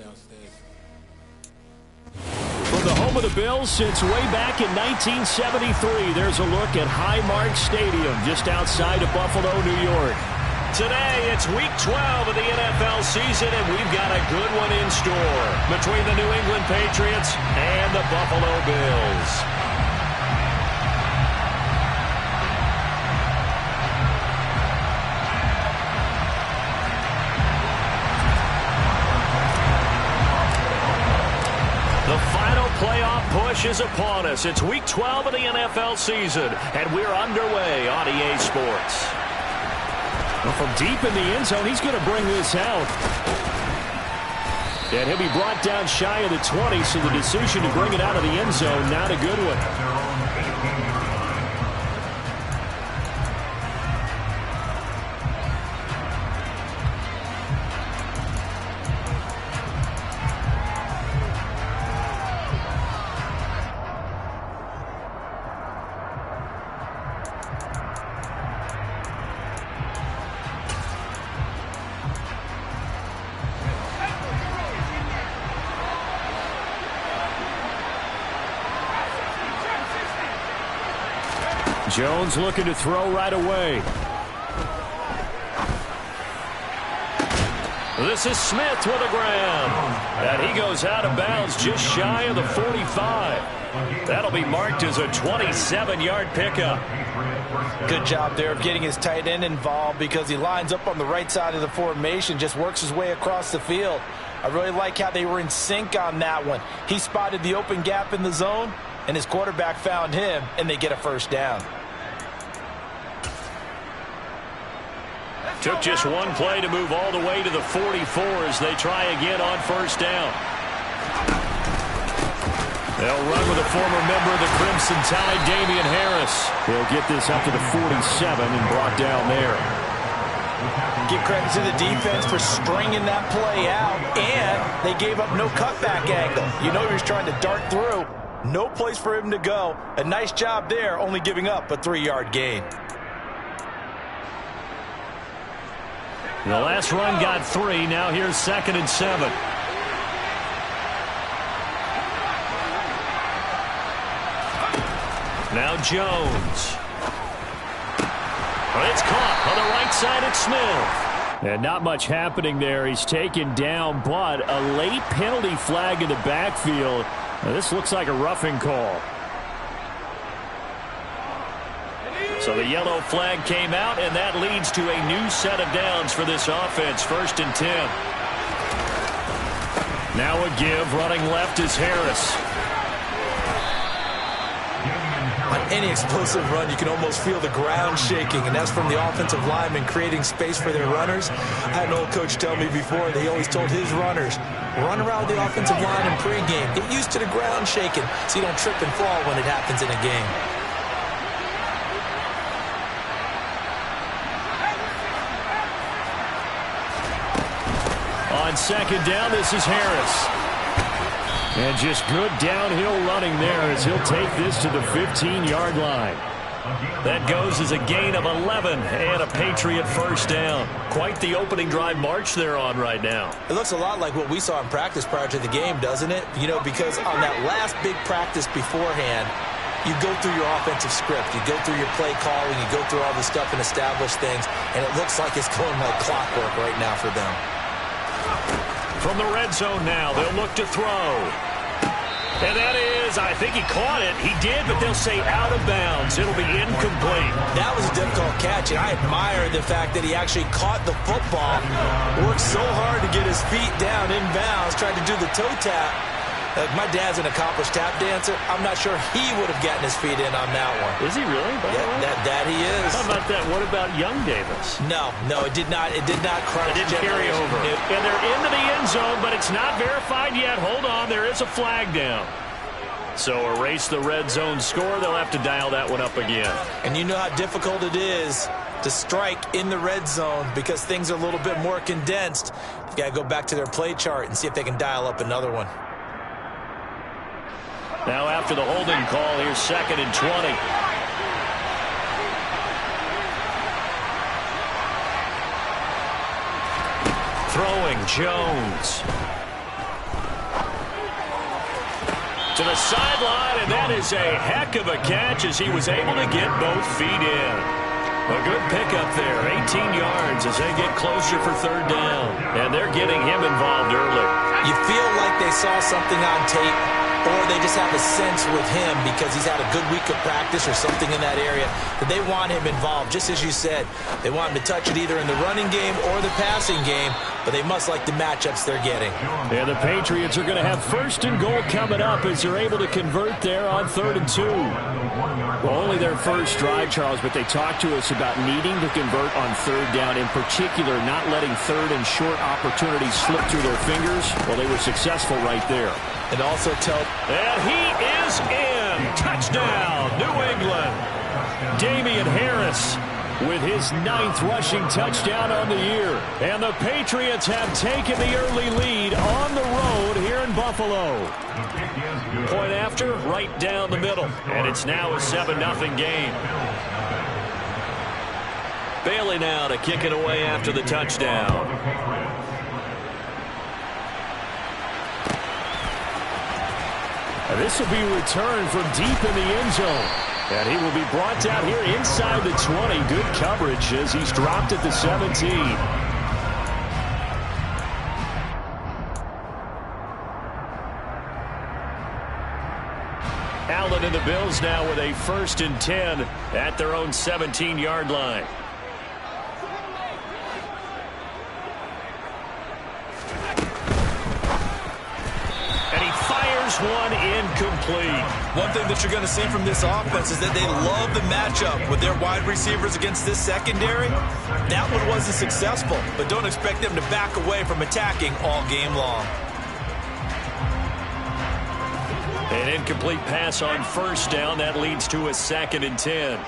downstairs. From the home of the Bills since way back in 1973, there's a look at Highmark Stadium just outside of Buffalo, New York. Today, it's Week 12 of the NFL season, and we've got a good one in store between the New England Patriots and the Buffalo Bills. The final playoff push is upon us. It's Week 12 of the NFL season, and we're underway on EA Sports. Well, from deep in the end zone, he's going to bring this out. And he'll be brought down shy of the 20, so the decision to bring it out of the end zone, not a good one. Jones looking to throw right away. This is Smith with a grab. And he goes out of bounds just shy of the 45. That'll be marked as a 27-yard pickup. Good job there of getting his tight end involved because he lines up on the right side of the formation, just works his way across the field. I really like how they were in sync on that one. He spotted the open gap in the zone, and his quarterback found him, and they get a first down. Took just one play to move all the way to the 44 as they try again on first down. They'll run with a former member of the Crimson Tide, Damian Harris. He'll get this up to the 47 and brought down there. Give credit to the defense for stringing that play out, and they gave up no cutback angle. You know he was trying to dart through. No place for him to go. A nice job there, only giving up a 3-yard gain. The last run got 3. Now here's 2nd and 7. Now Jones. It's caught on the right side at Smith. And not much happening there. He's taken down, but a late penalty flag in the backfield. Now, this looks like a roughing call. So the yellow flag came out, and that leads to a new set of downs for this offense. 1st and 10. Now a give. Running left is Harris. On any explosive run, you can almost feel the ground shaking, and that's from the offensive linemen creating space for their runners. I had an old coach tell me before, they always told his runners, run around the offensive line in pregame. Get used to the ground shaking so you don't trip and fall when it happens in a game. On 2nd down, this is Harris. And just good downhill running there as he'll take this to the 15-yard line. That goes as a gain of 11 and a Patriot first down. Quite the opening drive march they're on right now. It looks a lot like what we saw in practice prior to the game, doesn't it? You know, because on that last big practice beforehand, you go through your offensive script. You go through your play calling. You go through all the stuff and establish things. And it looks like it's going like clockwork right now for them. From the red zone now, they'll look to throw. And that is, I think he caught it. He did, but they'll say out of bounds. It'll be incomplete. That was a difficult catch, and I admire the fact that he actually caught the football. Worked so hard to get his feet down in bounds, tried to do the toe tap. My dad's an accomplished tap dancer. I'm not sure he would have gotten his feet in on that one. Is he really? Yeah, that he is. How about that? What about young Davis? No, it did not. It did not crunch. It didn't carry over. And they're into the end zone, but it's not verified yet. Hold on, there is a flag down. So erase the red zone score. They'll have to dial that one up again. And you know how difficult it is to strike in the red zone because things are a little bit more condensed. You got to go back to their play chart and see if they can dial up another one. Now after the holding call, here's 2nd and 20. Throwing Jones. to the sideline, and that is a heck of a catch as he was able to get both feet in. A good pickup there, 18 yards as they get closer for third down. And they're getting him involved early. You feel like they saw something on tape, or they just have a sense with him because he's had a good week of practice or something in that area that they want him involved. Just as you said, they want him to touch it either in the running game or the passing game, but they must like the matchups they're getting. And the Patriots are going to have first and goal coming up as they're able to convert there on 3rd and 2. Well, only their first drive, Charles, but they talked to us about needing to convert on 3rd down, in particular not letting 3rd and short opportunities slip through their fingers. Well, they were successful right there. And also And he is in. Touchdown, New England. Damian Harris with his 9th rushing touchdown on the year. And the Patriots have taken the early lead on the road here in Buffalo. Point after, right down the middle. And it's now a 7-0 game. Bailey now to kick it away after the touchdown. This will be returned from deep in the end zone. And he will be brought down here inside the 20. Good coverage as he's dropped at the 17. Allen and the Bills now with a 1st and 10 at their own 17-yard line. One incomplete. One thing that you're going to see from this offense is that they love the matchup with their wide receivers against this secondary. That one wasn't successful, but don't expect them to back away from attacking all game long. An incomplete pass on 1st down. That leads to a 2nd and 10.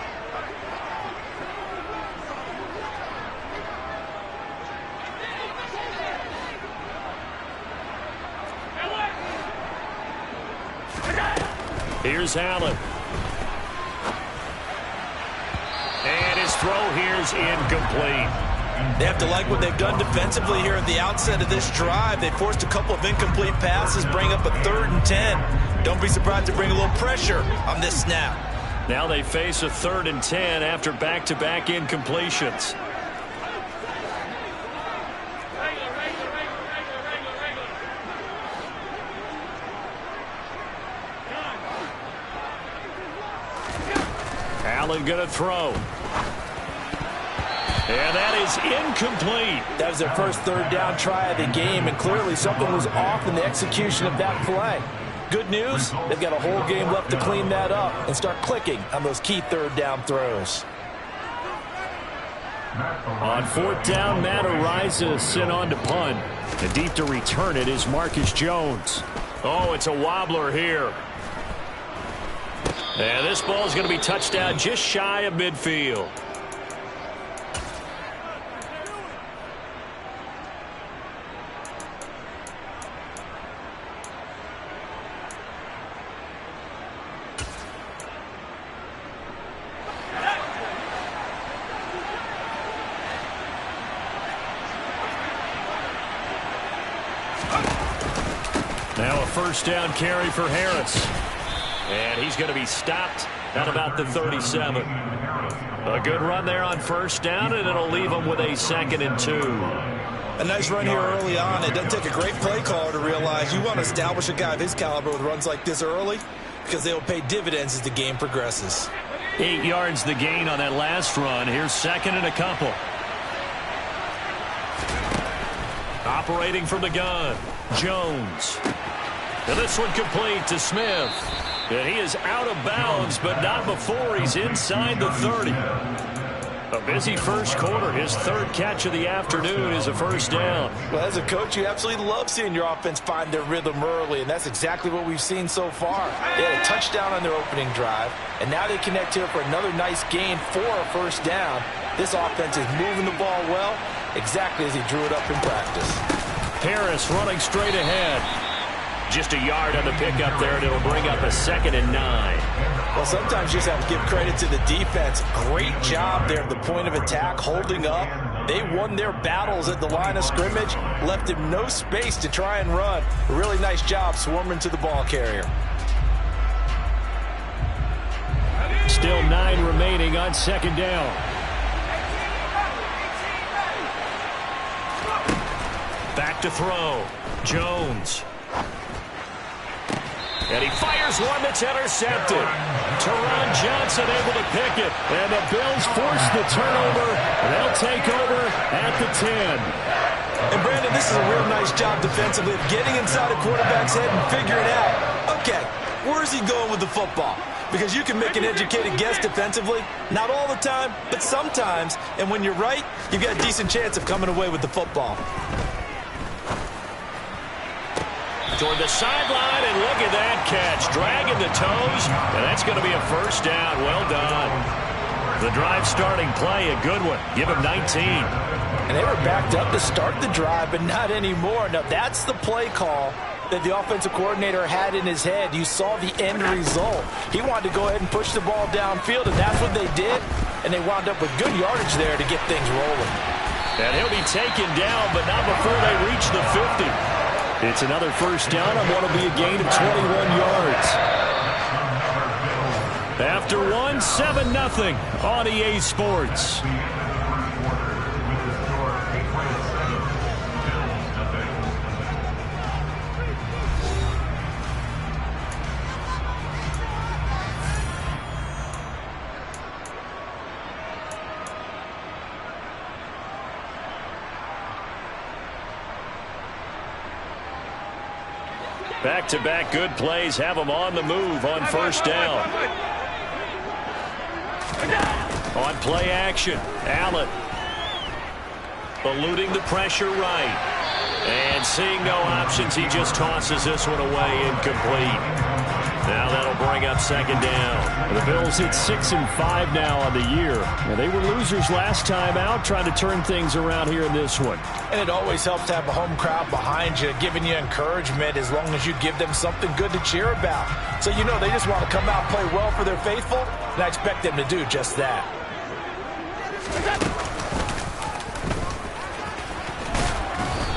Here's Allen. And his throw here's incomplete. They have to like what they've done defensively here at the outset of this drive. They forced a couple of incomplete passes, bring up a 3rd and 10. Don't be surprised to bring a little pressure on this snap. Now they face a 3rd and 10 after back-to-back incompletions. Allen going to throw. And that is incomplete. That was their first 3rd down try of the game, and clearly something was off in the execution of that play. Good news, they've got a whole game left to clean that up and start clicking on those key 3rd down throws. On 4th down, Matt Araiza sent on to punt. And deep to return it is Marcus Jones. Oh, it's a wobbler here. And this ball is going to be touched down just shy of midfield. Now a 1st down carry for Harris. And he's going to be stopped at about the 37. A good run there on 1st down, and it'll leave him with a 2nd and 2. A nice run here early on. It doesn't take a great play caller to realize you want to establish a guy of his caliber with runs like this early because they will pay dividends as the game progresses. 8 yards the gain on that last run. Here's 2nd and a couple. Operating from the gun, Jones. And this one complete to Smith. And he is out of bounds, but not before he's inside the 30. A busy first quarter. His 3rd catch of the afternoon is a 1st down. Well, as a coach, you absolutely love seeing your offense find their rhythm early, and that's exactly what we've seen so far. They had a touchdown on their opening drive, and now they connect here for another nice gain for a 1st down. This offense is moving the ball well, exactly as he drew it up in practice. Harris running straight ahead. Just a yard on the pickup there, and it'll bring up a 2nd and 9. Well, sometimes you just have to give credit to the defense. Great job there at the point of attack, holding up. They won their battles at the line of scrimmage, left him no space to try and run. A really nice job swarming to the ball carrier. 9 remaining on second down. Back to throw. Jones. And he fires one that's intercepted. Teron Johnson able to pick it. And the Bills force the turnover. They'll take over at the 10. And Brandon, this is a real nice job defensively of getting inside a quarterback's head and figuring out, okay, where's he going with the football? Because you can make an educated guess defensively. Not all the time, but sometimes. And when you're right, you've got a decent chance of coming away with the football. Toward the sideline, and look at that catch. Dragging the toes, and that's going to be a first down. Well done. The drive starting play, a good one. Give him 19. And they were backed up to start the drive, but not anymore. Now, that's the play call that the offensive coordinator had in his head. You saw the end result. He wanted to go ahead and push the ball downfield, and that's what they did. And they wound up with good yardage there to get things rolling. And he'll be taken down, but not before they reach the 50. It's another first down on what will be a gain of 21 yards. After one, 7-0 on EA Sports. Back-to-back good plays have them on the move on first down. On play action, Allen. Eluding the pressure right. And seeing no options, he just tosses this one away, incomplete. Now that'll bring up second down. The Bills hit 6-5 now on the year. Now, they were losers last time out, trying to turn things around here in this one. And it always helps to have a home crowd behind you, giving you encouragement as long as you give them something good to cheer about. So you know they just want to come out and play well for their faithful, and I expect them to do just that.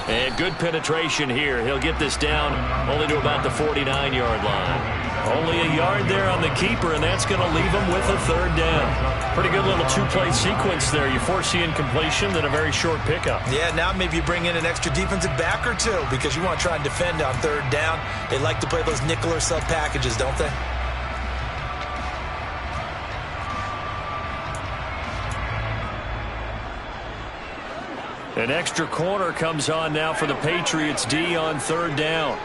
And good penetration here. He'll get this down only to about the 49-yard line. Only a yard there on the keeper, and that's going to leave him with a third down. Pretty good little two-play sequence there. You force the incompletion, then a very short pickup. Yeah, now maybe you bring in an extra defensive back or two because you want to try and defend on third down. They like to play those nickel or sub packages, don't they? An extra corner comes on now for the Patriots D on third down.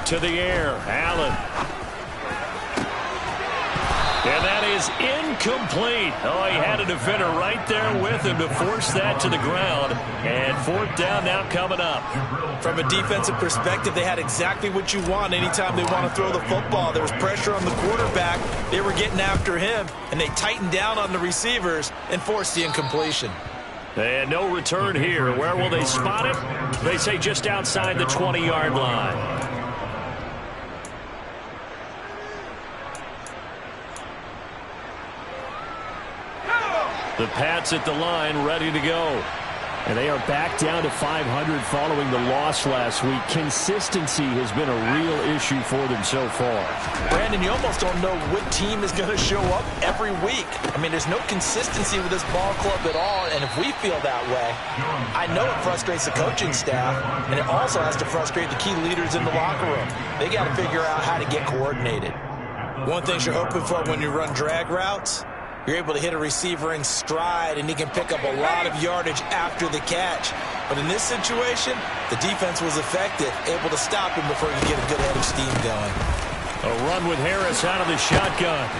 To the air, Allen. And that is incomplete. Oh, he had a defender right there with him to force that to the ground. And fourth down now coming up. From a defensive perspective, they had exactly what you want anytime they want to throw the football. There was pressure on the quarterback. They were getting after him, and they tightened down on the receivers and forced the incompletion. And no return here. Where will they spot it? They say just outside the 20-yard line. The Pats at the line, ready to go. And they are back down to 500 following the loss last week. Consistency has been a real issue for them so far. Brandon, you almost don't know what team is going to show up every week. I mean, there's no consistency with this ball club at all, and if we feel that way, I know it frustrates the coaching staff, and it also has to frustrate the key leaders in the locker room. They got to figure out how to get coordinated. One thing you're hoping for when you run drag routes, you're able to hit a receiver in stride, and he can pick up a lot of yardage after the catch. But in this situation, the defense was effective, able to stop him before he could get a good head of steam going. A run with Harris out of the shotgun.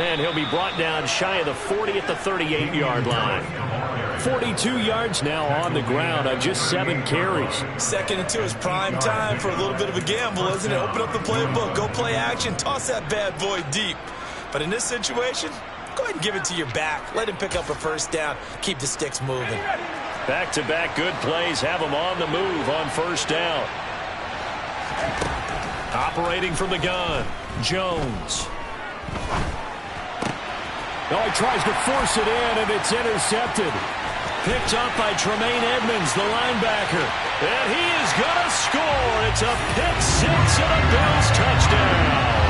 And he'll be brought down shy of the 40 at the 38-yard line. 42 yards now on the ground on just 7 carries. Second and 2 is prime time for a little bit of a gamble, isn't it? Open up the playbook, go play action, toss that bad boy deep. But in this situation, go ahead and give it to your back. Let him pick up a first down. Keep the sticks moving. Back-to-back good plays have him on the move on first down. Operating from the gun, Jones. Oh, he tries to force it in, and it's intercepted. picked up by Tremaine Edmonds, the linebacker. And he is going to score. It's a pick six and a Bills touchdown.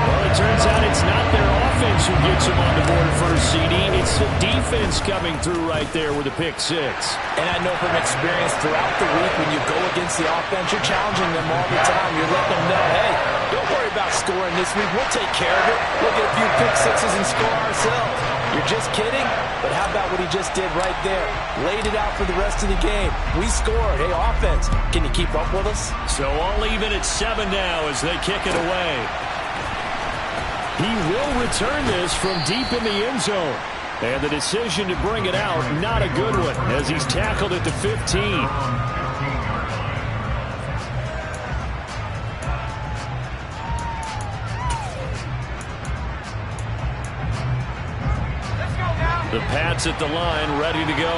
Well, it turns out it's not their offense who gets them on the board first, CD. It's the defense coming through right there with a pick six. And I know from experience throughout the week when you go against the offense, you're challenging them all the time. You're letting them know, hey, don't worry about scoring this week. We'll take care of it. We'll get a few pick sixes and score ourselves. You're just kidding? But how about what he just did right there? Laid it out for the rest of the game. We scored. Hey, offense, can you keep up with us? So all even at 7 now as they kick it away. He will return this from deep in the end zone. And the decision to bring it out, not a good one, as he's tackled at the 15. The Pats at the line, ready to go.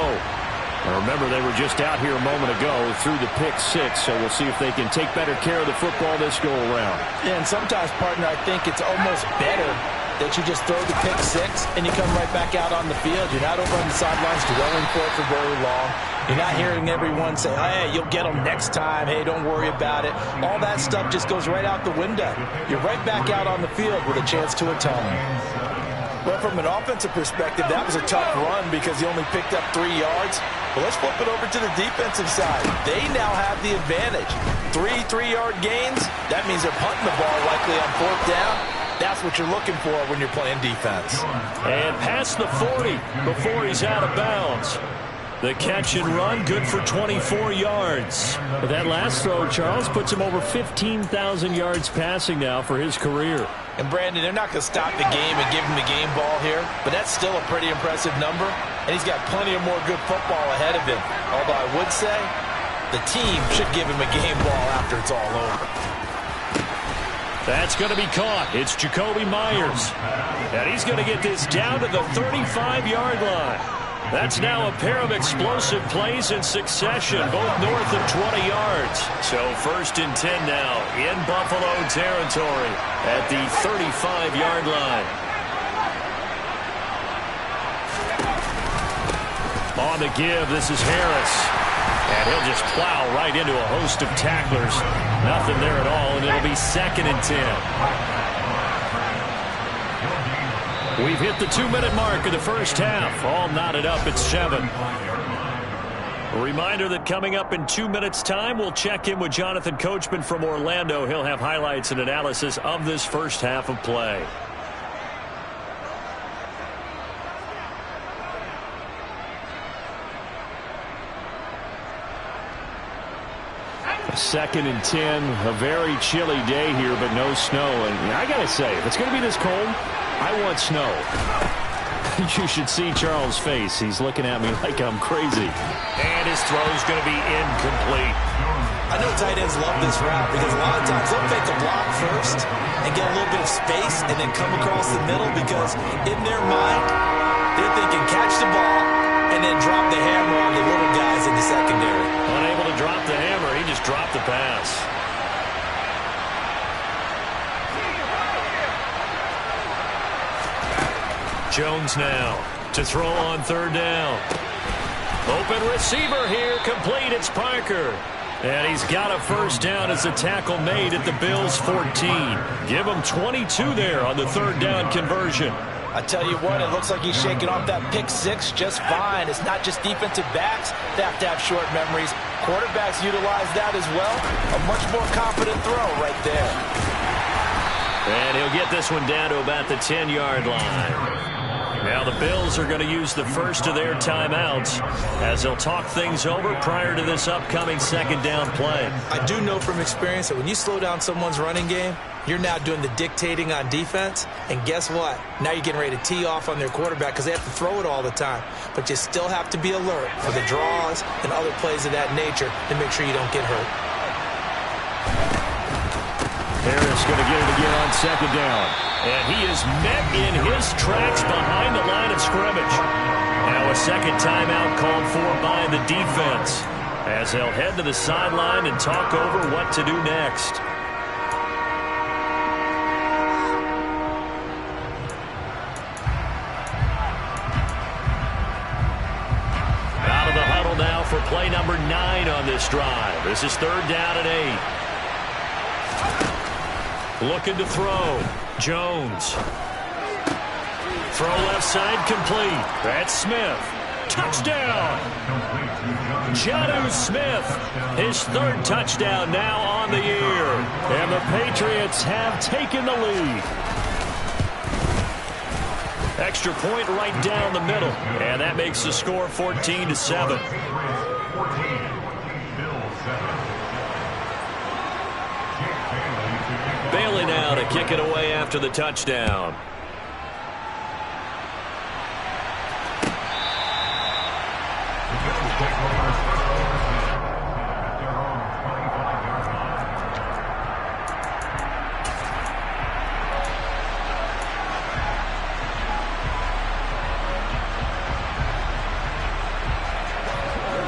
Now remember, they were just out here a moment ago through the pick six, so we'll see if they can take better care of the football this go-around. Yeah, and sometimes, partner, I think it's almost better that you just throw the pick six and you come right back out on the field. You're not over on the sidelines dwelling for it for very long. You're not hearing everyone say, hey, you'll get them next time. Hey, don't worry about it. All that stuff just goes right out the window. You're right back out on the field with a chance to atone. Well, from an offensive perspective, that was a tough run because he only picked up 3 yards. But let's flip it over to the defensive side. They now have the advantage. 3 3-yard gains. That means they're punting the ball likely on 4th down. That's what you're looking for when you're playing defense. And past the 40 before he's out of bounds. The catch and run, good for 24 yards. But that last throw, Charles, puts him over 15,000 yards passing now for his career. And, Brandon, they're not going to stop the game and give him the game ball here, but that's still a pretty impressive number, and he's got plenty of more good football ahead of him. Although I would say the team should give him a game ball after it's all over. That's going to be caught. It's Jacoby Myers. And he's going to get this down to the 35-yard line. That's now a pair of explosive plays in succession, both north of 20 yards. So 1st and 10 now in Buffalo territory at the 35-yard line. On the give, this is Harris. And he'll just plow right into a host of tacklers. Nothing there at all, and it'll be 2nd and 10. We've hit the 2-minute mark of the first half. All knotted up at 7. A reminder that coming up in 2 minutes' time, we'll check in with Jonathan Coachman from Orlando. He'll have highlights and analysis of this first half of play. Second and 10, a very chilly day here, but no snow. And I got to say, if it's going to be this cold, I want snow. You should see Charles' face. He's looking at me like I'm crazy. And his throw's going to be incomplete. I know tight ends love this route because a lot of times they'll fake a block first and get a little bit of space and then come across the middle because in their mind, they're thinking catch the ball and then drop the hammer on the little guys in the secondary. Unable to drop the hammer, he just dropped the pass. Jones now to throw on 3rd down. Open receiver here, complete. It's Parker. And he's got a first down as a tackle made at the Bills' 14. Give him 22 there on the 3rd down conversion. I tell you what, it looks like he's shaking off that pick six just fine. It's not just defensive backs that have to have short memories. Quarterbacks utilize that as well. A much more confident throw right there. And he'll get this one down to about the 10-yard line. Now the Bills are going to use the first of their timeouts as they'll talk things over prior to this upcoming 2nd down play. I do know from experience that when you slow down someone's running game, you're now doing the dictating on defense. And guess what? Now you're getting ready to tee off on their quarterback because they have to throw it all the time. But you still have to be alert for the draws and other plays of that nature to make sure you don't get hurt. Harris going to get it again on 2nd down. And he is met in his tracks behind the line of scrimmage. Now a 2nd timeout called for by the defense as they'll head to the sideline and talk over what to do next. for play number 9 on this drive. This is 3rd down and 8. Looking to throw. Jones. Throw left side complete. That's Smith. Touchdown. Jonnu Smith, his 3rd touchdown now on the year. And the Patriots have taken the lead. Extra point right down the middle. And that makes the score 14-7. Bailey now to kick it away after the touchdown.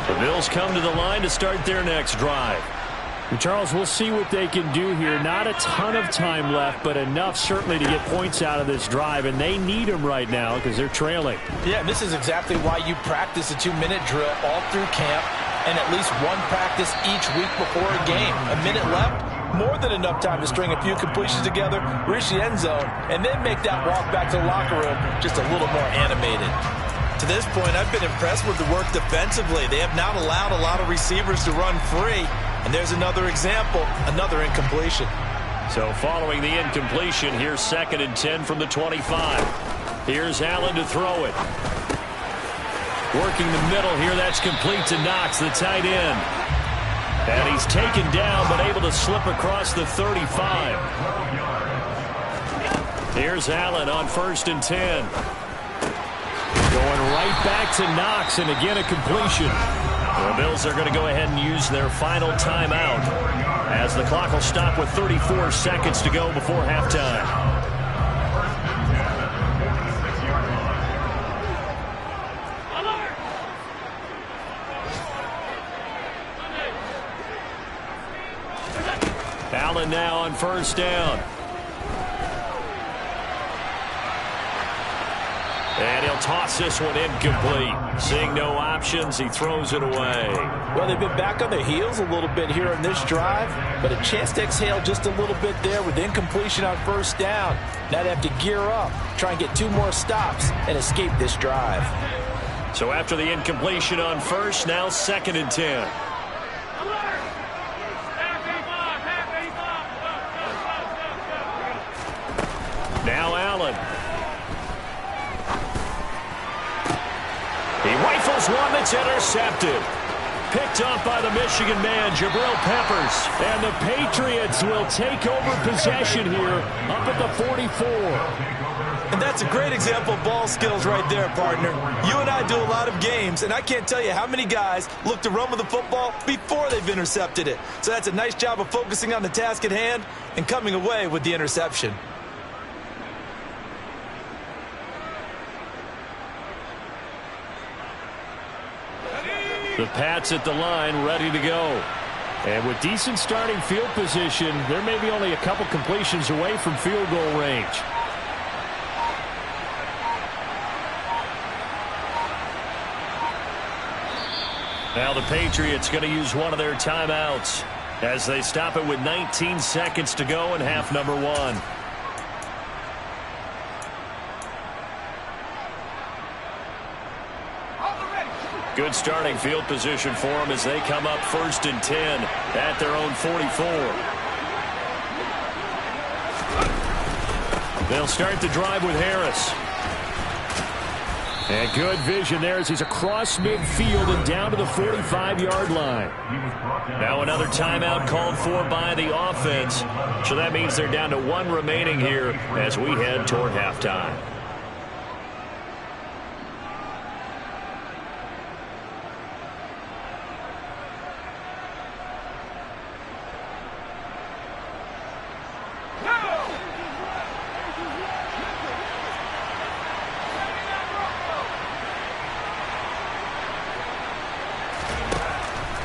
The Bills come to the line to start their next drive. Charles, we'll see what they can do here. Not a ton of time left, but enough certainly to get points out of this drive, and they need them right now because they're trailing. Yeah, and this is exactly why you practice a 2-minute drill all through camp and at least one practice each week before a game. A minute left, more than enough time to string a few completions together, reach the end zone, and then make that walk back to the locker room just a little more animated. To this point, I've been impressed with the work defensively. They have not allowed a lot of receivers to run free. And there's another example, another incompletion. So following the incompletion, here's 2nd and 10 from the 25. Here's Allen to throw it. Working the middle here, that's complete to Knox, the tight end. And he's taken down, but able to slip across the 35. Here's Allen on 1st and 10. Going right back to Knox, and again a completion. The Bills are going to go ahead and use their final timeout as the clock will stop with 34 seconds to go before halftime. Allen now on 1st down. And he'll toss this one incomplete. Seeing no options, he throws it away. Well, they've been back on their heels a little bit here on this drive, but a chance to exhale just a little bit there with incompletion on 1st down. Now they have to gear up, try and get 2 more stops, and escape this drive. So after the incompletion on 1st, now 2nd and 10. Now Allen. He rifles one that's intercepted. Picked up by the Michigan man, Jabril Peppers. And the Patriots will take over possession here up at the 44. And that's a great example of ball skills right there, partner. You and I do a lot of games, and I can't tell you how many guys look to run with the football before they've intercepted it. So that's a nice job of focusing on the task at hand and coming away with the interception. The Pats at the line, ready to go. And with decent starting field position, there may be only a couple completions away from field goal range. Now the Patriots going to use one of their timeouts as they stop it with 19 seconds to go in half number 1. Good starting field position for them as they come up 1st and 10 at their own 44. They'll start the drive with Harris. And good vision there as he's across midfield and down to the 45-yard line. Now another timeout called for by the offense. So that means they're down to 1 remaining here as we head toward halftime.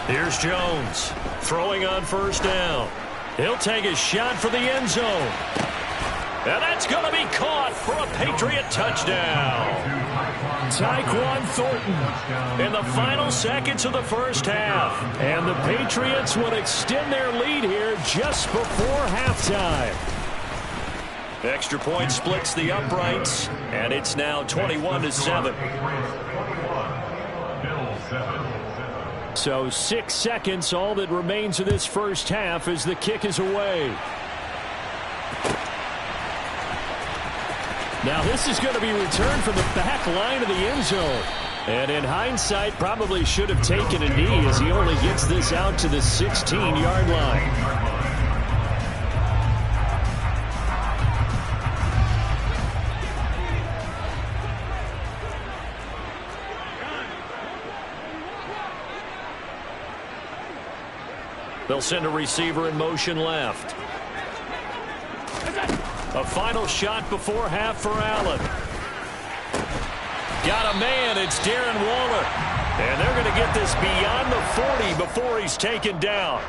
Here's Jones throwing on 1st down. He'll take a shot for the end zone. And that's going to be caught for a Patriot touchdown. Tyquan Thornton in the final seconds of the first half. And the Patriots would extend their lead here just before halftime. Extra point splits the uprights, and it's now 21-7. So 6 seconds, all that remains of this first half as the kick is away. Now this is going to be returned from the back line of the end zone. And in hindsight, probably should have taken a knee as he only gets this out to the 16-yard line. They'll send a receiver in motion left. A final shot before half for Allen. Got a man. It's Darren Waller. And they're going to get this beyond the 40 before he's taken down.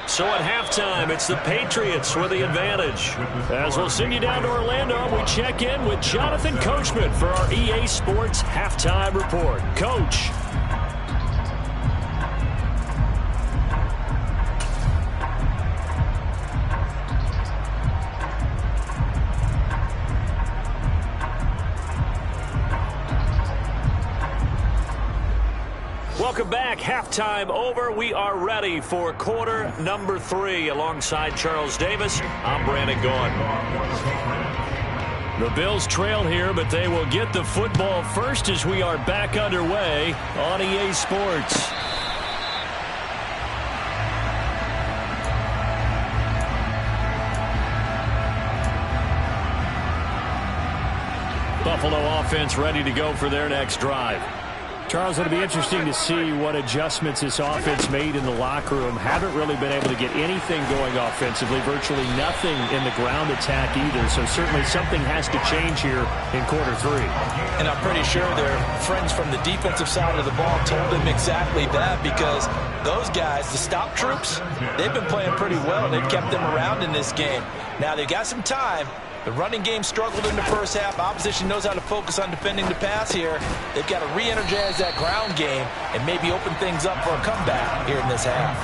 So at halftime, it's the Patriots with the advantage. As we'll send you down to Orlando, we check in with Jonathan Coachman for our EA Sports Halftime Report. Coach. Welcome back. Halftime over. We are ready for quarter number 3. Alongside Charles Davis, I'm Brandon Gaudin. The Bills trail here, but they will get the football first as we are back underway on EA Sports. Buffalo offense ready to go for their next drive. Charles, it'll be interesting to see what adjustments this offense made in the locker room. Haven't really been able to get anything going offensively, virtually nothing in the ground attack either. So certainly something has to change here in quarter 3. And I'm pretty sure their friends from the defensive side of the ball told them exactly that, because those guys, the stop troops, they've been playing pretty well. They've kept them around in this game. Now they've got some time. The running game struggled in the first half. Opposition knows how to focus on defending the pass here. They've got to re-energize that ground game and maybe open things up for a comeback here in this half.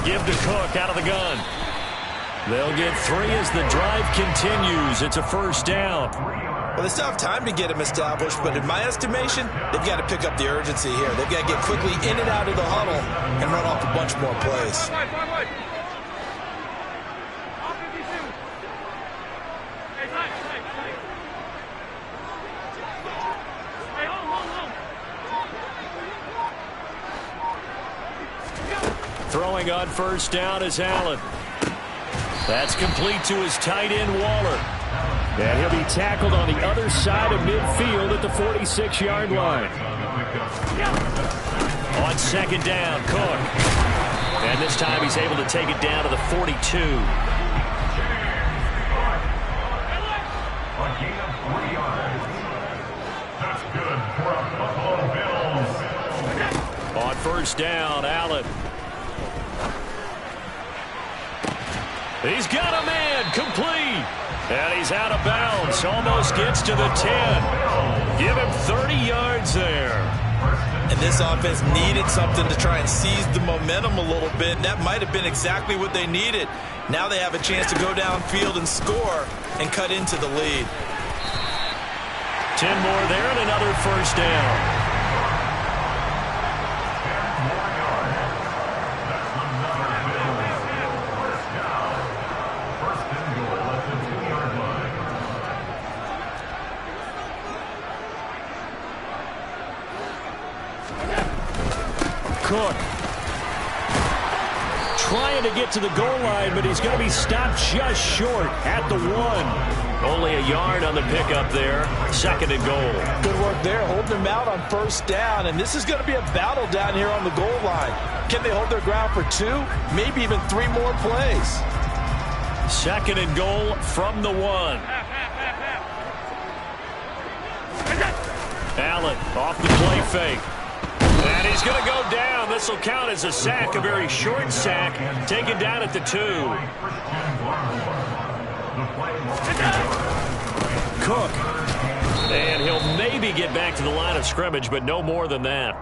Give to Cook out of the gun. They'll get 3 as the drive continues. It's a first down. Well, they still have time to get him established, but in my estimation, they've got to pick up the urgency here. They've got to get quickly in and out of the huddle and run off a bunch more plays. Throwing on first down is Allen. That's complete to his tight end, Waller. And he'll be tackled on the other side of midfield at the 46-yard line. On second down, Cook. And this time he's able to take it down to the 42. On first down, Allen. He's got a man, complete. And he's out of bounds, almost gets to the 10. Give him 30 yards there. And this offense needed something to try and seize the momentum a little bit. And that might have been exactly what they needed. Now they have a chance to go downfield and score and cut into the lead. 10 more there and another first down. Cook trying to get to the goal line, but he's going to be stopped just short at the 1. Only a yard on the pickup there. Second and goal. Good work there, holding them out on first down. And this is going to be a battle down here on the goal line. Can they hold their ground for 2, maybe even 3 more plays? Second and goal from the 1. Allen off the play fake. And And he's going to go down. This will count as a sack, a very short sack, taken down at the 2. Cook. And he'll maybe get back to the line of scrimmage, but no more than that.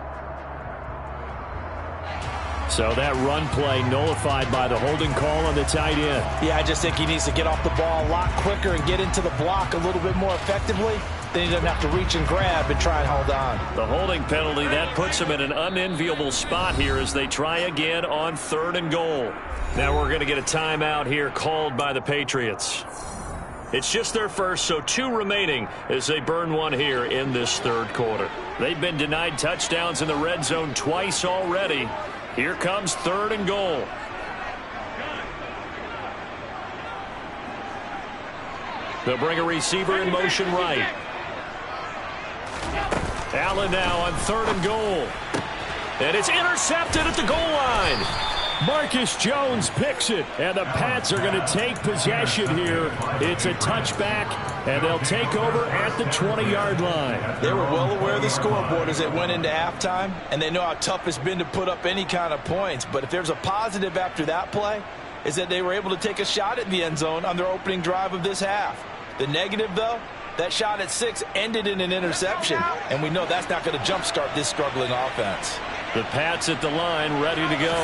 So that run play nullified by the holding call on the tight end. Yeah, I just think he needs to get off the ball a lot quicker and get into the block a little bit more effectively. Then he doesn't have to reach and grab and try and hold on. The holding penalty, that puts him in an unenviable spot here as they try again on 3rd and goal. Now we're going to get a timeout here called by the Patriots. It's just their first, so 2 remaining as they burn one here in this 3rd quarter. They've been denied touchdowns in the red zone twice already. Here comes 3rd and goal. They'll bring a receiver in motion right. Allen now on 3rd and goal. And it's intercepted at the goal line. Marcus Jones picks it, and the Pats are going to take possession here. It's a touchback, and they'll take over at the 20-yard line. They were well aware of the scoreboard as they went into halftime, and they know how tough it's been to put up any kind of points. But if there's a positive after that play, is that they were able to take a shot at the end zone on their opening drive of this half. The negative, though, that shot at 6 ended in an interception, and we know that's not going to jumpstart this struggling offense. The Pats at the line, ready to go.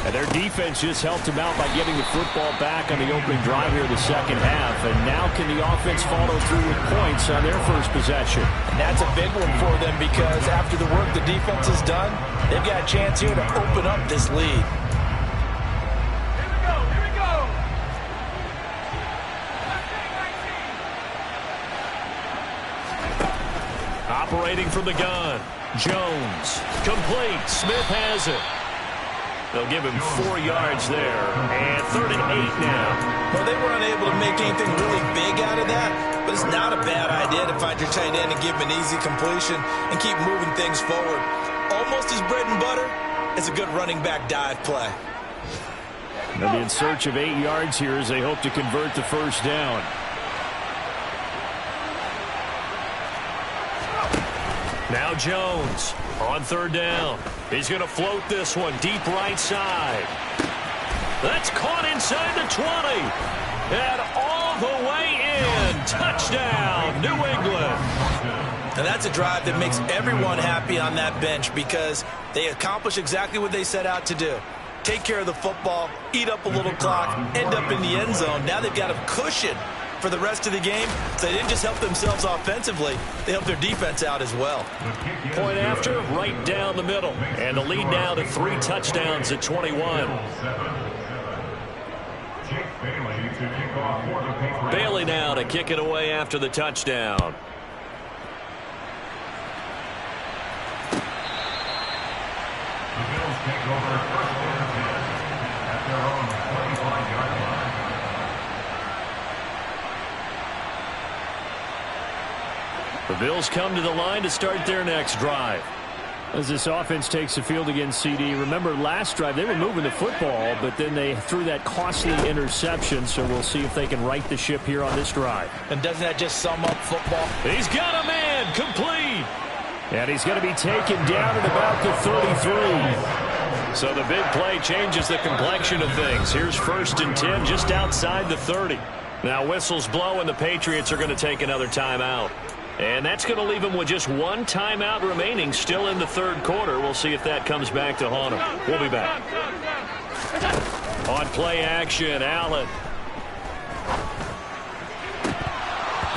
And their defense just helped them out by getting the football back on the opening drive here in the second half. And now can the offense follow through with points on their first possession? And that's a big one for them because after the work the defense has done, they've got a chance here to open up this lead. Operating from the gun. Jones. Complete. Smith has it. They'll give him 4 yards there. And 3rd and 8 now. Well, they were unable to make anything really big out of that, but it's not a bad idea to find your tight end and give him an easy completion and keep moving things forward. Almost as bread and butter as a good running back dive play. They'll be in search of 8 yards here as they hope to convert the first down. Now Jones on 3rd down. He's going to float this one deep right side. That's caught inside the 20. And all the way in. Touchdown, New England. And that's a drive that makes everyone happy on that bench because they accomplish exactly what they set out to do. Take care of the football, eat up a little clock, end up in the end zone. Now they've got a cushion for the rest of the game. So they didn't just help themselves offensively, they helped their defense out as well. Point after, right down the middle. And the lead now to 3 touchdowns at 21. Bailey now to kick it away after the touchdown. The Bills come to the line to start their next drive. As this offense takes the field against CD, remember last drive they were moving the football, but then they threw that costly interception, so we'll see if they can right the ship here on this drive. And doesn't that just sum up football? He's got a man, complete. And he's going to be taken down at about the 33. So the big play changes the complexion of things. Here's 1st and 10 just outside the 30. Now whistles blow and the Patriots are going to take another timeout. And that's going to leave them with just 1 timeout remaining still in the 3rd quarter. We'll see if that comes back to haunt them. We'll be back. On play action, Allen.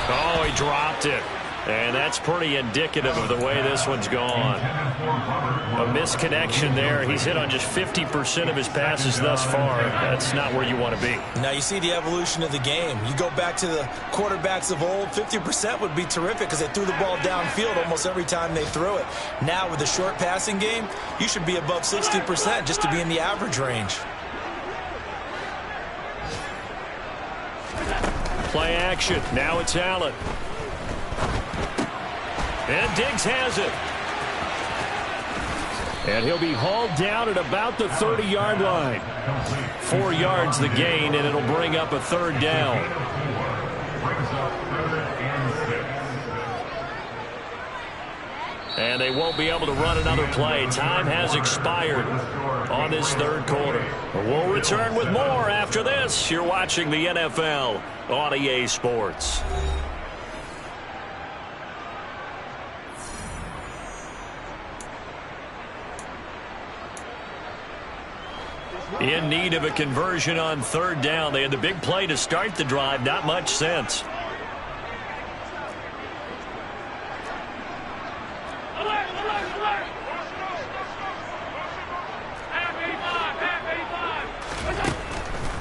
Oh, he dropped it. And that's pretty indicative of the way this one's gone. A misconnection there. He's hit on just 50% of his passes thus far. That's not where you want to be. Now you see the evolution of the game. You go back to the quarterbacks of old, 50% would be terrific because they threw the ball downfield almost every time they threw it. Now with the short passing game, you should be above 60% just to be in the average range. Play action. Now it's Allen. And Diggs has it. And he'll be hauled down at about the 30-yard line. 4 yards the gain, and it'll bring up a 3rd down. And they won't be able to run another play. Time has expired on this third quarter. We'll return with more after this. You're watching the NFL on EA Sports. In need of a conversion on third down. They had the big play to start the drive. Not much sense.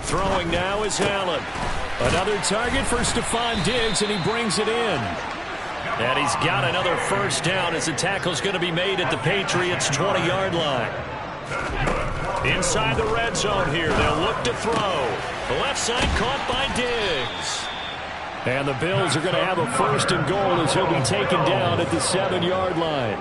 Throwing now is Allen. Another target for Stephon Diggs, and he brings it in. And he's got another first down as the tackle's going to be made at the Patriots' 20-yard line. Inside the red zone here, they'll look to throw. The left side caught by Diggs. And the Bills are going to have a first and goal as he'll be taken down at the 7-yard line.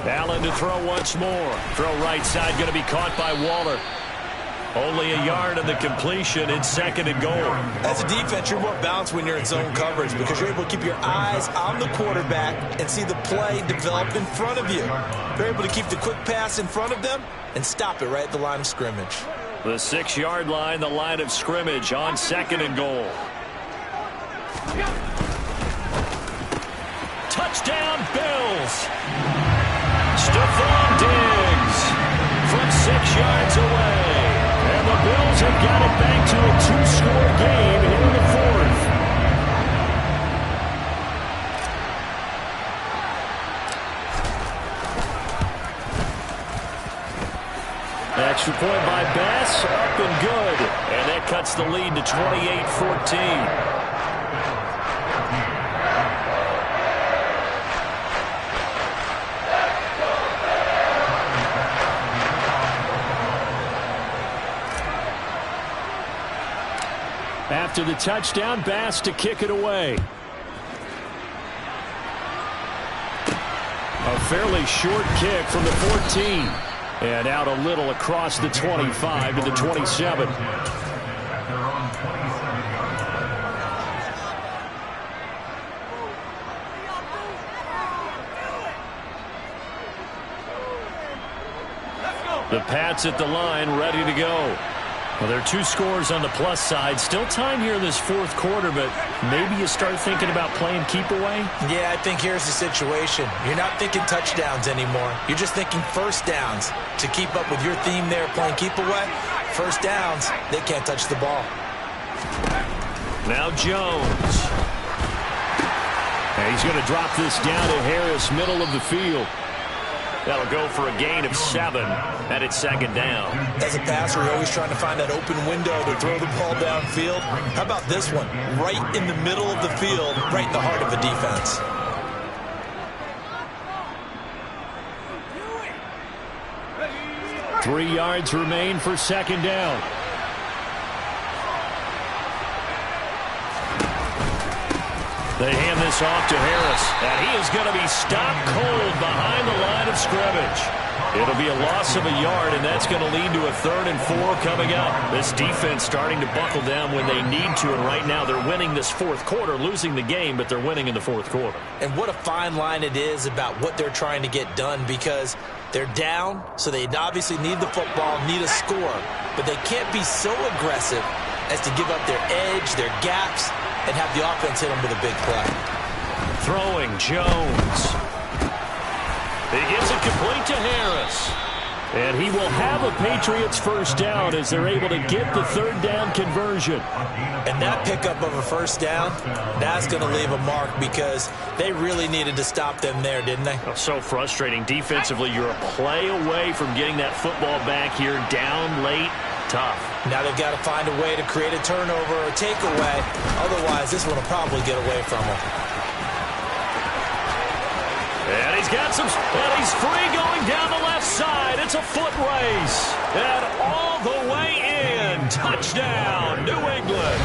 Allen to throw once more. Throw right side going to be caught by Waller. Only a yard of the completion. It's second and goal. As a defense, you're more balanced when you're in zone coverage because you're able to keep your eyes on the quarterback and see the play develop in front of you. You're able to keep the quick pass in front of them and stop it right at the line of scrimmage. The 6-yard line, the line of scrimmage on second and goal. Touchdown, Bills. Stephon Diggs from 6 yards away. And the Bills have got it back to a 2-score game here in the fourth. Extra point by Bass, up and good. And that cuts the lead to 28-14. After the touchdown, Bass to kick it away. A fairly short kick from the 14. And out a little across the 25 to the 27. The Pats at the line, ready to go. Well, there are 2 scores on the plus side. Still time here in this fourth quarter, but maybe you start thinking about playing keep away? Yeah, I think here's the situation. You're not thinking touchdowns anymore. You're just thinking first downs. To keep up with your theme there, playing keep away, first downs, they can't touch the ball. Now Jones. And he's going to drop this down to Harris, middle of the field. That'll go for a gain of 7, and it's second down. As a passer, you're always trying to find that open window to throw the ball downfield. How about this one? Right in the middle of the field, right in the heart of the defense. Three yards remain for second down. They hand this off to Harris, and he is going to be stopped cold behind the line of scrimmage. It'll be a loss of a yard, and that's going to lead to a 3rd and 4 coming up. This defense starting to buckle down when they need to, and right now they're winning this fourth quarter, losing the game, but they're winning in the fourth quarter. And what a fine line it is about what they're trying to get done, because they're down, so they obviously need the football, need a score, but they can't be so aggressive as to give up their edge, their gaps, and have the offense hit them with a big play. Throwing, Jones. He gets it complete to Harris. And he will have a Patriots first down as they're able to get the 3rd down conversion. And that pickup of a first down, that's going to leave a mark because they really needed to stop them there, didn't they? Oh, so frustrating. Defensively, you're a play away from getting that football back here, down late, tough. Now they've got to find a way to create a turnover or takeaway. Otherwise, this one will probably get away from them. And he's got some, and he's free going down the left side. It's a foot race. And all the way in. Touchdown, New England.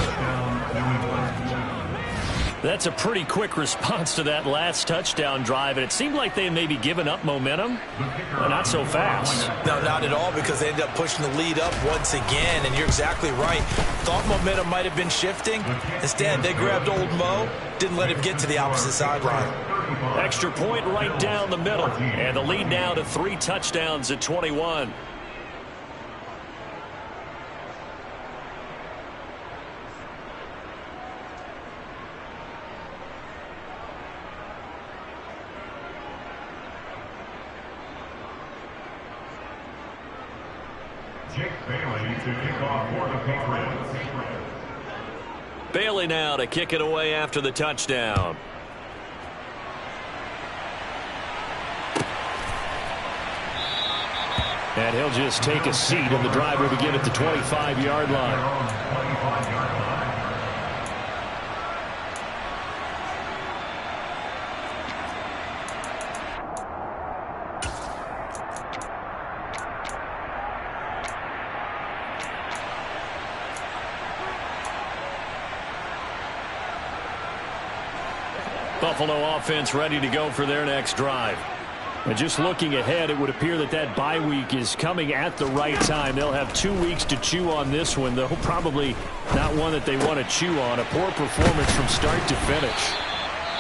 That's a pretty quick response to that last touchdown drive, and it seemed like they had maybe given up momentum. Well, not so fast. No, not at all, because they ended up pushing the lead up once again, and you're exactly right. Thought momentum might have been shifting. Instead, they grabbed old Mo, didn't let him get to the opposite sideline. Extra point right down the middle, and the lead now to 3 touchdowns at 21. Bailey now to kick it away after the touchdown. And he'll just take a seat, and the drive will begin at the 25-yard line. Buffalo offense ready to go for their next drive. And just looking ahead, it would appear that that bye week is coming at the right time. They'll have 2 weeks to chew on this one, though probably not one that they want to chew on. A poor performance from start to finish.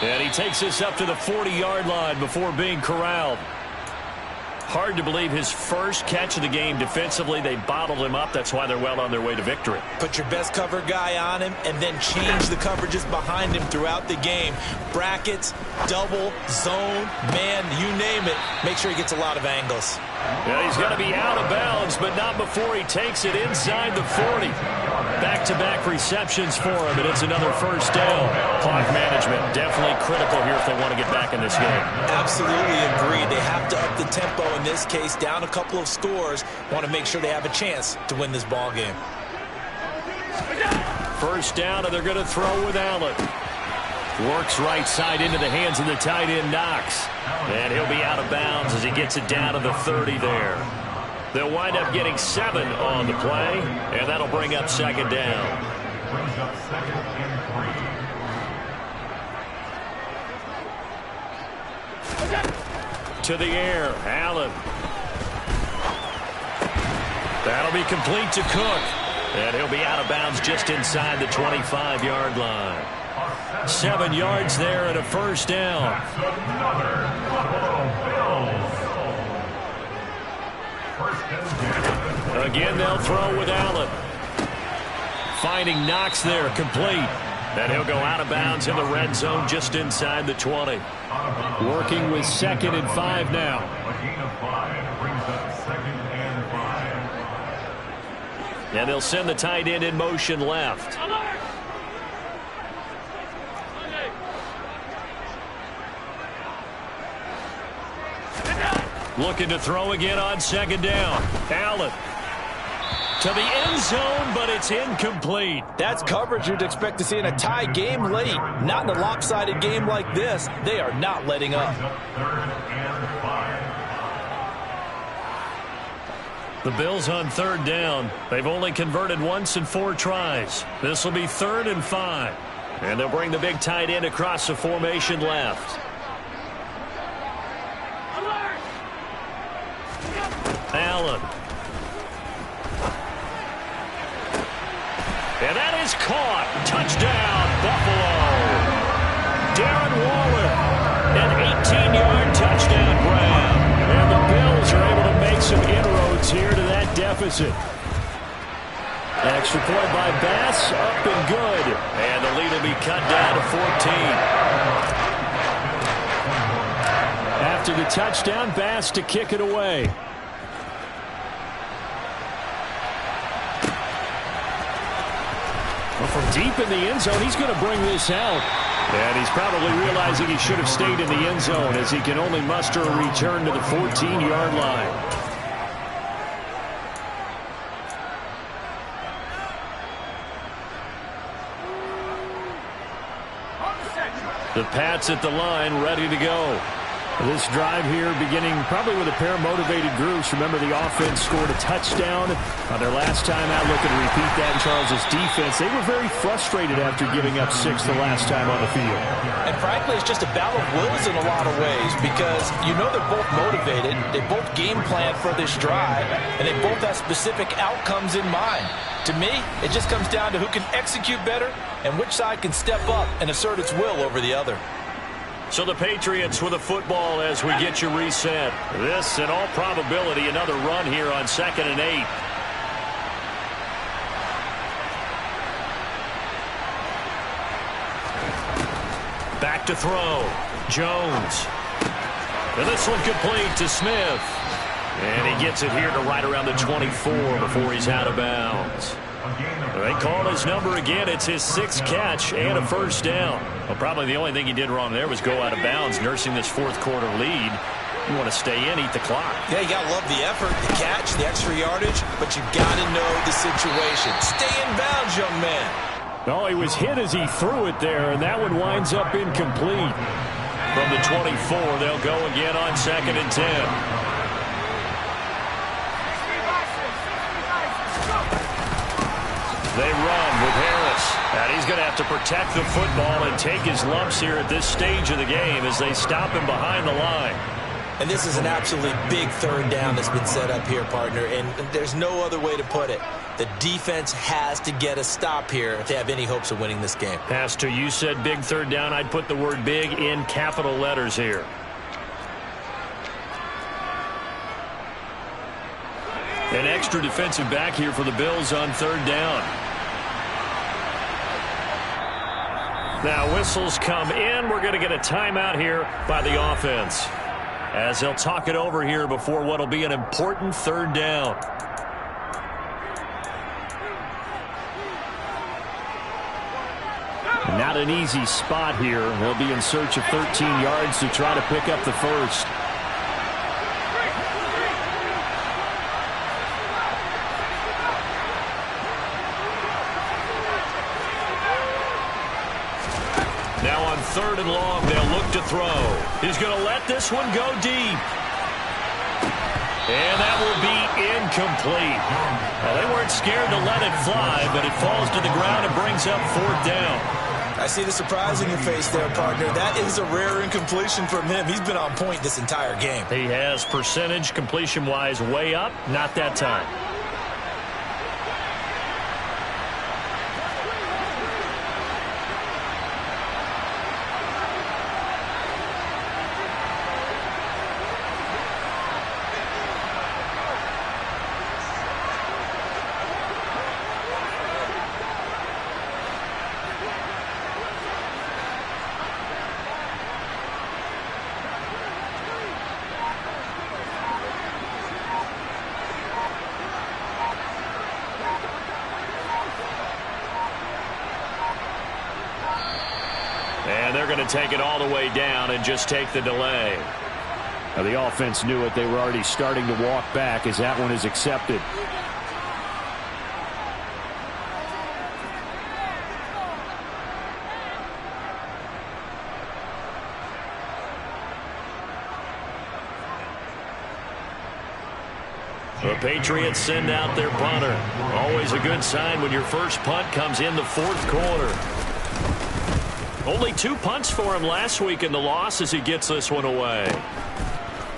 And he takes this up to the 40-yard line before being corralled. Hard to believe his first catch of the game defensively. They bottled him up. That's why they're well on their way to victory. Put your best cover guy on him and then change the coverages behind him throughout the game. Brackets, double, zone, man, you name it. Make sure he gets a lot of angles. Yeah, he's going to be out of bounds, but not before he takes it inside the 40. Back-to-back receptions for him, and it's another first down. Clock management definitely critical here if they want to get back in this game. Absolutely agreed. They have to up the tempo in this case, down a couple of scores. Want to make sure they have a chance to win this ball game. First down, and they're going to throw with Allen. Works right side into the hands of the tight end, Knox. And he'll be out of bounds as he gets it down to the 30 there. They'll wind up getting 7 on the play, and that'll bring up second down. To the air, Allen. That'll be complete to Cook. And he'll be out of bounds just inside the 25-yard line. 7 yards there and a first down. Again, they'll throw with Allen. Finding Knox there, complete. And he'll go out of bounds in the red zone just inside the 20. Working with 2nd and 5 now. And they'll send the tight end in motion left. Looking to throw again on 2nd down. Allen to the end zone, but it's incomplete. That's coverage you'd expect to see in a tie game late. Not in a lopsided game like this. They are not letting up. The Bills on 3rd down. They've only converted once in 4 tries. This will be 3rd and 5. And they'll bring the big tight end across the formation left. Allen. And that is caught. Touchdown, Buffalo. Darren Waller, an 18-yard touchdown grab. And the Bills are able to make some inroads here to that deficit. Extra point by Bass, up and good. And the lead will be cut down to 14. After the touchdown, Bass to kick it away. From deep in the end zone, he's going to bring this out. And he's probably realizing he should have stayed in the end zone as he can only muster a return to the 14-yard line. The Pats at the line, ready to go. This drive here beginning probably with a pair of motivated groups. Remember, the offense scored a touchdown on their last time out. Looking to repeat that in Charles's defense. They were very frustrated after giving up 6 the last time on the field. And frankly, it's just a battle of wills in a lot of ways because you know they're both motivated. They both game plan for this drive, and they both have specific outcomes in mind. To me, it just comes down to who can execute better and which side can step up and assert its will over the other. So the Patriots with the football as we get you reset. This, in all probability, another run here on 2nd and 8. Back to throw. Jones. And this one complete to Smith. And he gets it here to right around the 24 before he's out of bounds. They call his number again. It's his 6th catch and a first down. Well, probably the only thing he did wrong there was go out of bounds, nursing this 4th quarter lead. You want to stay in, eat the clock. Yeah, you got to love the effort, the catch, the extra yardage, but you got to know the situation. Stay in bounds, young man. No, he was hit as he threw it there, and that one winds up incomplete. From the 24, they'll go again on 2nd and 10. They run with Harris. And he's going to have to protect the football and take his lumps here at this stage of the game as they stop him behind the line. And this is an absolutely big 3rd down that's been set up here, partner, and there's no other way to put it. The defense has to get a stop here if they have any hopes of winning this game. Pastor, you said big 3rd down. I'd put the word big in capital letters here. An extra defensive back here for the Bills on 3rd down. Now whistles come in. We're going to get a timeout here by the offense as they'll talk it over here before what will be an important 3rd down. Not an easy spot here. They'll be in search of 13 yards to try to pick up the first. Now on 3rd and long, they'll look to throw. He's going to let this one go deep. And that will be incomplete. Well, they weren't scared to let it fly, but it falls to the ground and brings up 4th down. I see the surprise in your face there, partner. That is a rare incompletion from him. He's been on point this entire game. He has percentage completion-wise way up, not that time. And they're going to take it all the way down and just take the delay. Now, the offense knew it. They were already starting to walk back as that one is accepted. The Patriots send out their punter. Always a good sign when your first punt comes in the 4th quarter. Only 2 punts for him last week in the loss as he gets this one away.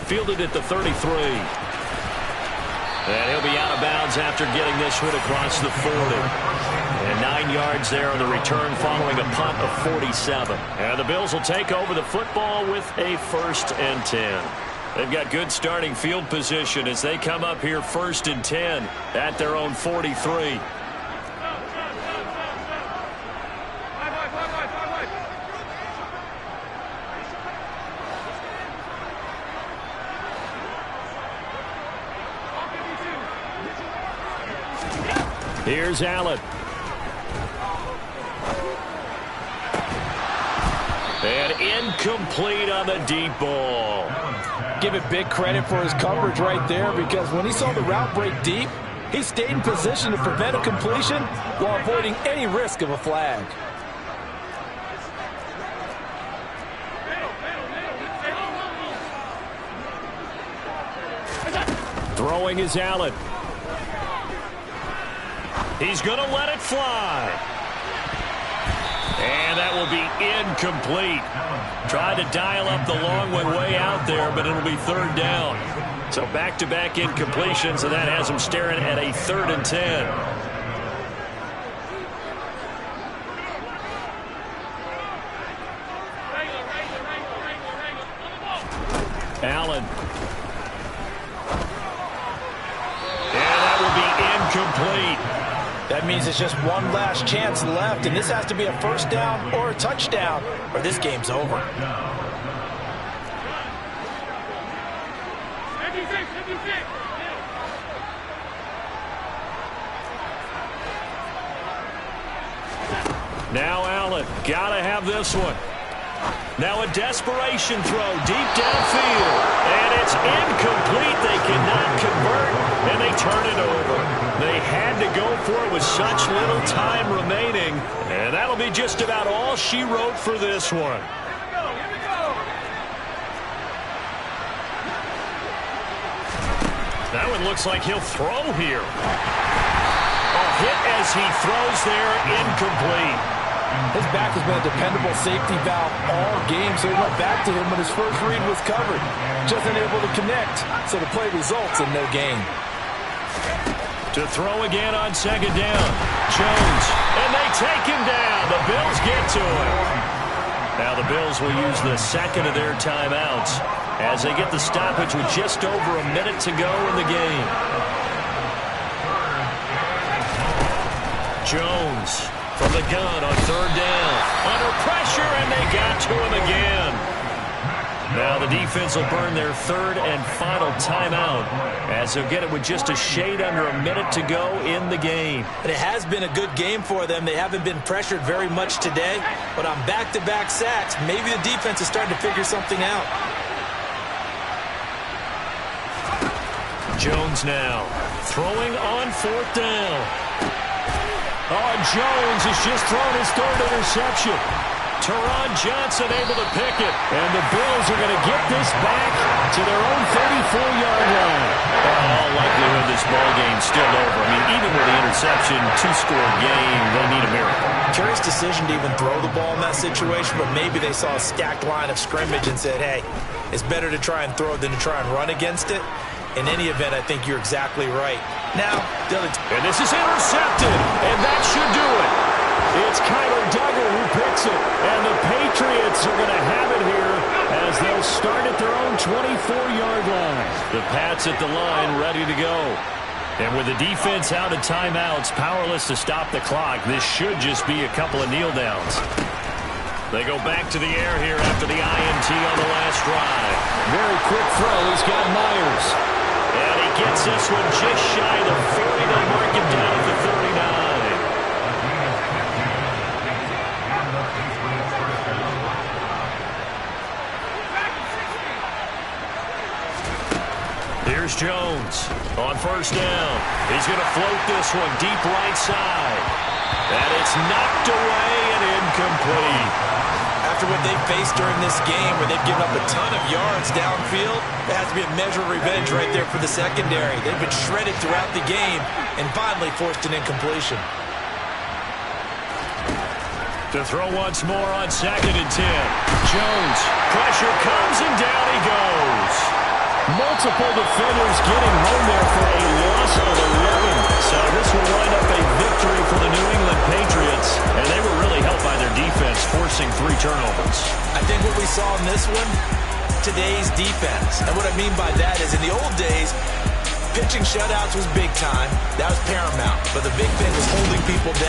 Fielded at the 33. And he'll be out of bounds after getting this one across the 40. And 9 yards there on the return following a punt of 47. And the Bills will take over the football with a 1st and 10. They've got good starting field position as they come up here 1st and 10 at their own 43. Here's Allen. And incomplete on the deep ball. Give it big credit for his coverage right there, because when he saw the route break deep, he stayed in position to prevent a completion while avoiding any risk of a flag. Throwing is Allen. He's going to let it fly. And that will be incomplete. Tried to dial up the long way out there, but it'll be third down. So back-to-back incompletions, and that has him staring at a 3rd and 10. Allen. And that will be incomplete. That means it's just one last chance left, and this has to be a first down or a touchdown, or this game's over. Now Allen, gotta have this one. Now a desperation throw deep downfield, and it's incomplete. They cannot convert, and they turn it over. They had to go for it with such little time remaining, and that'll be just about all she wrote for this one. That one looks like he'll throw here. A hit as he throws there, incomplete. His back has been a dependable safety valve all game, so he went back to him when his first read was covered. Just unable to connect, so the play results in no gain. To throw again on 2nd down. Jones, and they take him down. The Bills get to him. Now the Bills will use the second of their timeouts as they get the stoppage with just over a minute to go in the game. Jones from the gun on 3rd down. Under pressure, and they got to him again. Now the defense will burn their 3rd and final timeout as they'll get it with just a shade under a minute to go in the game. And it has been a good game for them. They haven't been pressured very much today, but on back-to-back sacks, maybe the defense is starting to figure something out. Jones now throwing on 4th down. Oh, Jones has just thrown his 3rd interception. Teron Johnson able to pick it. And the Bills are going to get this back to their own 34-yard line. In all likelihood, this ball game's still over. I mean, even with the interception, 2-score game, they need a miracle. Curious decision to even throw the ball in that situation, but maybe they saw a stacked line of scrimmage and said, hey, it's better to try and throw than to try and run against it. In any event, I think you're exactly right. Now, and this is intercepted, and that should do it. It's Kyler Duggar who picks it, and the Patriots are going to have it here as they'll start at their own 24-yard line. The Pats at the line ready to go. And with the defense out of timeouts, powerless to stop the clock, this should just be a couple of kneel downs. They go back to the air here after the INT on the last drive. Very quick throw. He's got Myers. And he gets this one just shy of the 40. They mark him down at the 39. Here's Jones on 1st down. He's going to float this one deep right side. And it's knocked away and incomplete. After what they've faced during this game where they've given up a ton of yards downfield, there has to be a measure of revenge right there for the secondary. They've been shredded throughout the game and finally forced an incompletion. To throw once more on 2nd and 10. Jones, pressure comes and down he goes. Multiple defenders getting home there for a loss of 11. So this will wind up a victory for the New England Patriots. And they were really helped by their defense, forcing 3 turnovers. I think what we saw in this one, today's defense. And what I mean by that is in the old days, pitching shutouts was big time. That was paramount. But the big thing was holding people down.